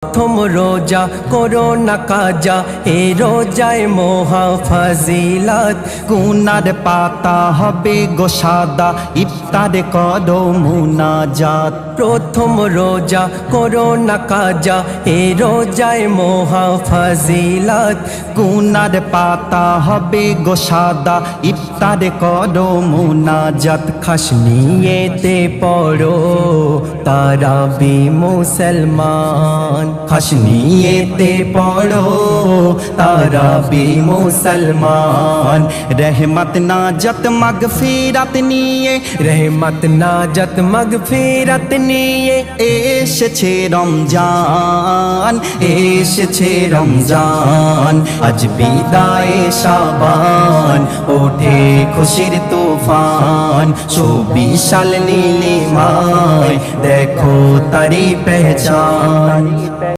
প্রথম রোজা করো না কাজা, এ রোজায় মহা ফজিলত। গুনার পাতা হবে গো সাদা, ইফতারে করো মুনাজাত। প্রথম রোজা করো না কাজা, এ রোজায় মহা ফজিলত। গুনার পাতা হবে গো সাদা, ইফতারে করো মুনাজাত। খাস নিয়েতে পড়ো তারাবি মুসলমান, খাস নিয়েতে পড়ো তারাবি মুসলমান। রহমত নাজাত মাগফিরাত নিয়ে, রহমত নাজাত মাগফিরাত নিয়ে এসেছে রমজান, এসেছে রমজান। আজ বিদায়ে শাবান, ওঠে খুশির তুফান। 24 সাল নীলিমায় দেখো তারি পেহচান।